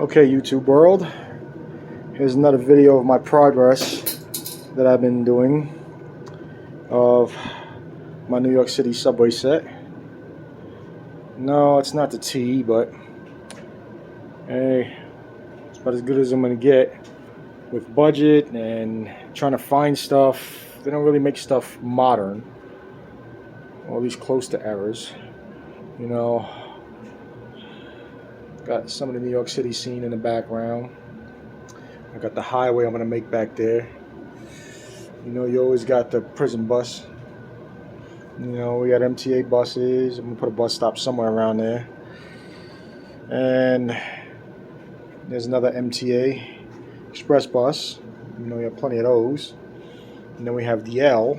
Okay, YouTube world, here's another video of my progress that I've been doing of my New York City subway set. No, it's not the T, but hey, it's about as good as I'm gonna get with budget and trying to find stuff. They don't really make stuff modern, or at least close to errors. You know, got some of the New York City scene in the background. I got the highway I'm gonna make back there. You know, you always got the prison bus. You know, we got MTA buses. I'm gonna put a bus stop somewhere around there. And there's another MTA express bus. You know, we have plenty of those. And then we have the L,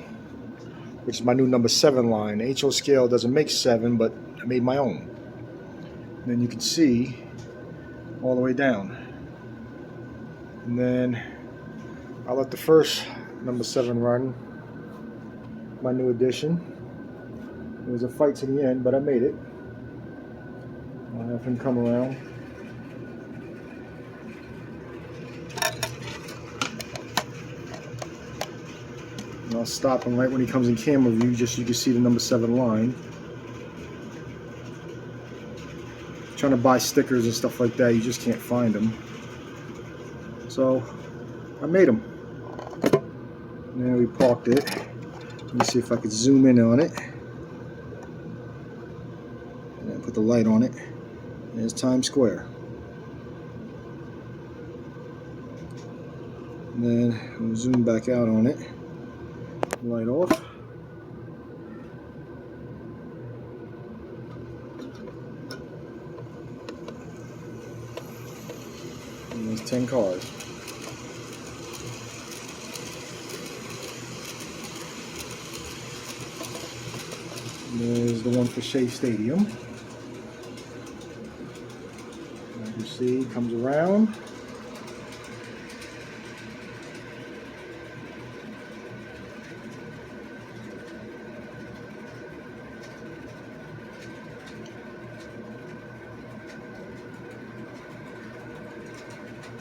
which is my new number 7 line. The HO scale doesn't make 7, but I made my own. And then you can see all the way down. And then I'll let the first number 7 run, my new addition. It was a fight to the end, but I made it. I'll have him come around. And I'll stop him right when he comes in camera view, just so you can see the number 7 line. Trying to buy stickers and stuff like that, you just can't find them. So I made them. And then we parked it. Let me see if I could zoom in on it. And then put the light on it. There's Times Square. And then we'll zoom back out on it. Light off. And there's 10 cars. And there's the one for Shea Stadium. As you see, it comes around.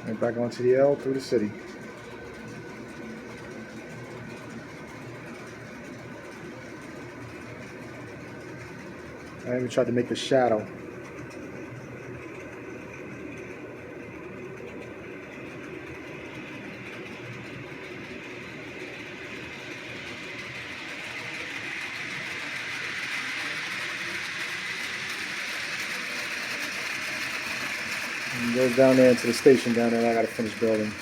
And back onto the L through the city. I even tried to make a shadow. And goes down there into the station down there. I gotta finish building.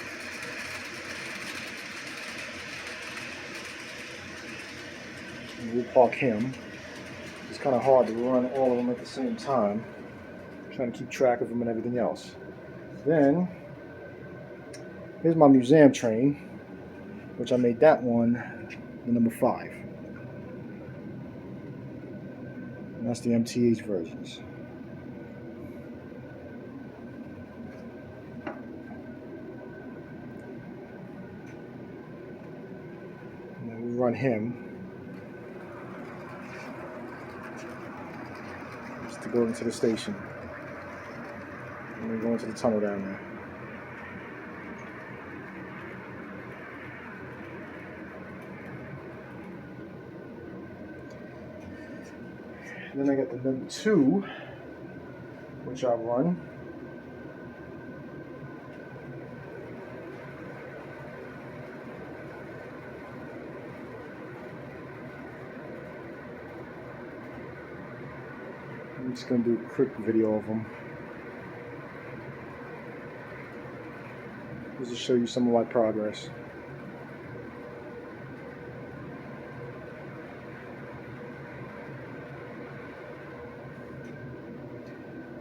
And we'll park him. It's kind of hard to run all of them at the same time. I'm trying to keep track of them and everything else. Then here's my museum train, which I made that one the number 5. And that's the MTH versions. And then we run him just to go into the station. And we go into the tunnel down there. And then I got the number 2, which I run. I'm just going to do a quick video of them. Just to show you some of my progress.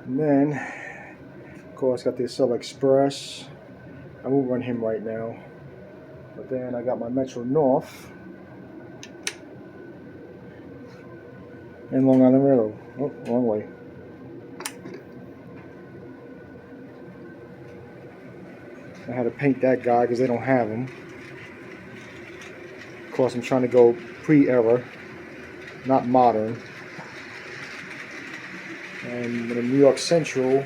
And then, of course, got the Acela Express. I won't run him right now. But then I got my Metro North and Long Island Railroad. Oh, wrong way. I had to paint that guy because they don't have him. Of course, I'm trying to go pre-era, not modern. And the New York Central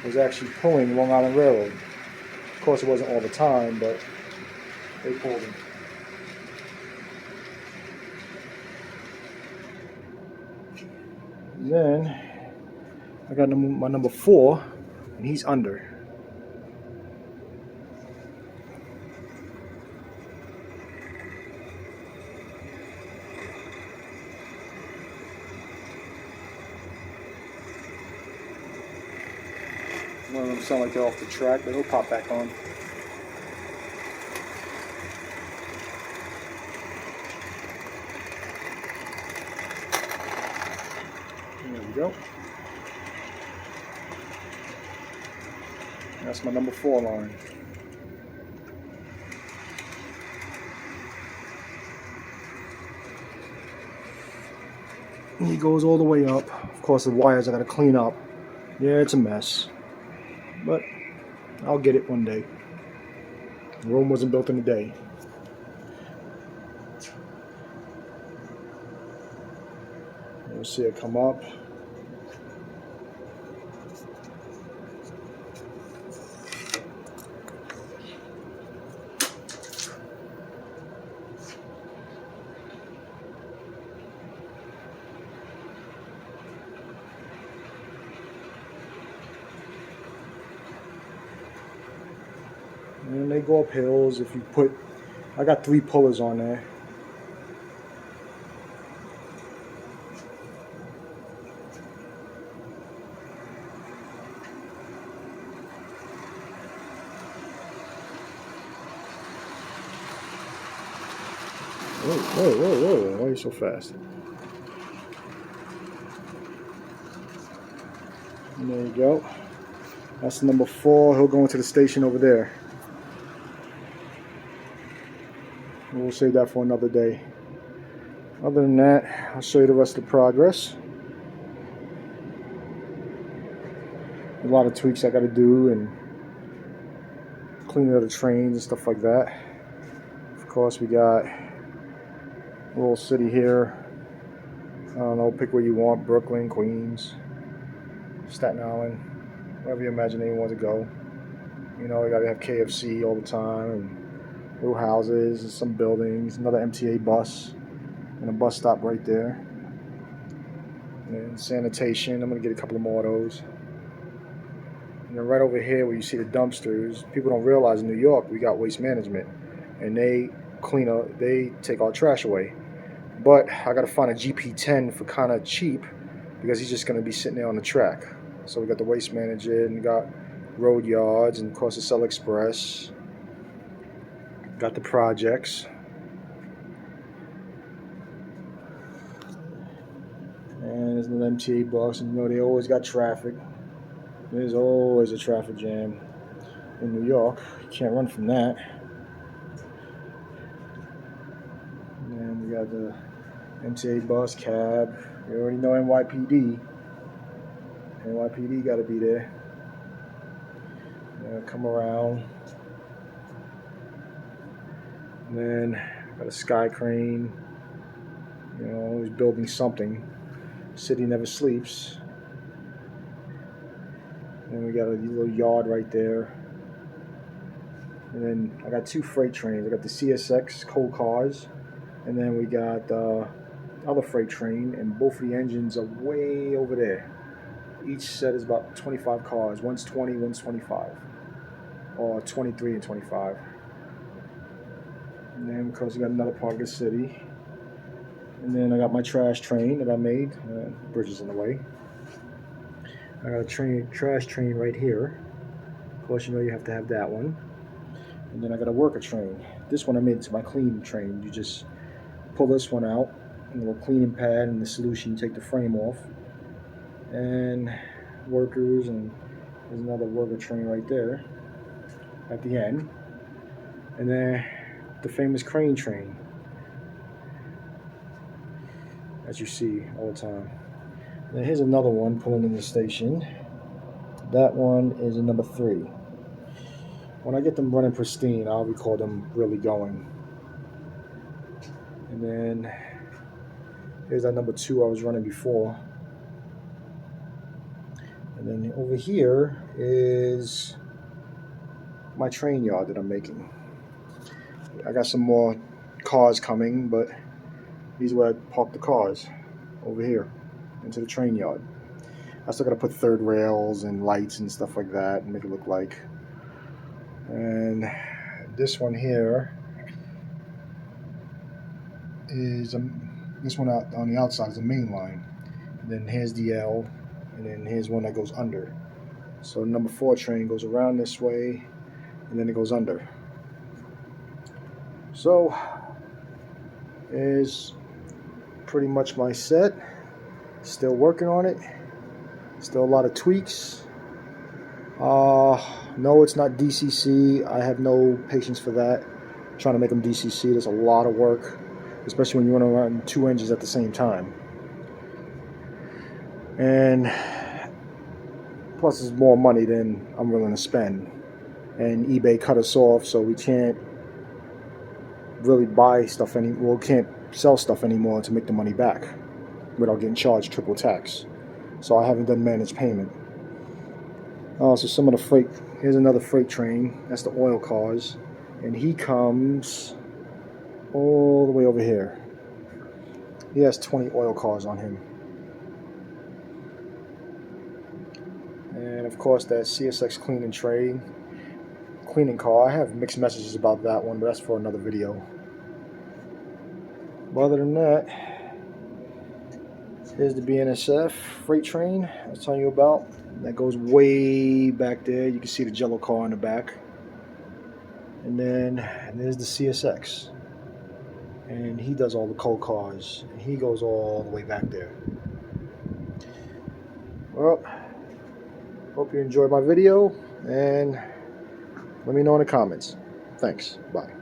was actually pulling Long Island Railroad. Of course, it wasn't all the time, but they pulled him. Then I got my number 4, and he's under. One of them sound like they're off the track, but he'll pop back on. There we go. That's my number 4 line. And he goes all the way up. Of course, the wires I gotta clean up. Yeah, it's a mess. But I'll get it one day. Rome wasn't built in a day. You'll see it come up. And they go up hills. If you put, I got 3 pullers on there. Whoa, why are you so fast? And there you go. That's number 4. He'll go into the station over there. We'll save that for another day. Other than that, I'll show you the rest of the progress. A lot of tweaks I got to do and cleaning of the trains and stuff like that. Of course, we got a little city here. I don't know, pick where you want. Brooklyn, Queens, Staten Island, wherever you imagine anyone wants to go. You know, you got to have KFC all the time, and little houses, and some buildings, another MTA bus, and a bus stop right there. And sanitation, I'm going to get a couple of more of those. And then right over here where you see the dumpsters, people don't realize in New York we got waste management, and they clean up, they take our trash away. But I got to find a GP10 for kind of cheap, because he's just going to be sitting there on the track. So we got the waste manager, and we got road yards, and of course the Cell Express. Got the projects. And there's another MTA bus, and you know they always got traffic. There's always a traffic jam in New York. You can't run from that. And then we got the MTA bus, cab. You already know NYPD. NYPD got to be there. Come around. And then got a sky crane. You know, always building something. City never sleeps. And we got a little yard right there. And then I got 2 freight trains. I got the CSX coal cars, and then we got the other freight train, and both of the engines are way over there. Each set is about 25 cars. One's 20, one's 25, or 23 and 25. And then, of course, we got another part of the city. And then I got my trash train that I made. The bridge is in the way. I got a trash train right here. Of course, you know you have to have that one. And then I got a worker train. This one I made to my cleaning train. You just pull this one out, and a little cleaning pad and the solution. You take the frame off. And workers, and there's another worker train right there at the end. And then the famous crane train, as you see all the time. And here's another one pulling in the station. That one is a number 3. When I get them running pristine, I'll record them really going. And then here's that number 2 I was running before. And And then over here is my train yard that I'm making. I got some more cars coming, but these are where I park the cars, over here into the train yard. I still gotta put third rails and lights and stuff like that and make it look like. And this one here is this one out on the outside is the main line. And then here's the L, and then here's one that goes under. So number 4 train goes around this way, and then it goes under. So is pretty much my set. Still working on it. Still a lot of tweaks. No, it's not DCC. I have no patience for that. Trying to make them DCC, there's a lot of work, especially when you want to run 2 engines at the same time. And plus, it's more money than I'm willing to spend. And eBay cut us off, so we can't really buy stuff anymore. We can't sell stuff anymore to make the money back without getting charged triple tax. So I haven't done managed payment. So some of the freight, here's another freight train. That's the oil cars. And he comes all the way over here. He has 20 oil cars on him. And of course that CSX cleaning car. I have mixed messages about that one, but that's for another video. But other than that, here's the BNSF freight train I was telling you about. That goes way back there. You can see the Jello car in the back. And there's the CSX. And he does all the coal cars. And he goes all the way back there. Well, hope you enjoyed my video. And let me know in the comments. Thanks. Bye.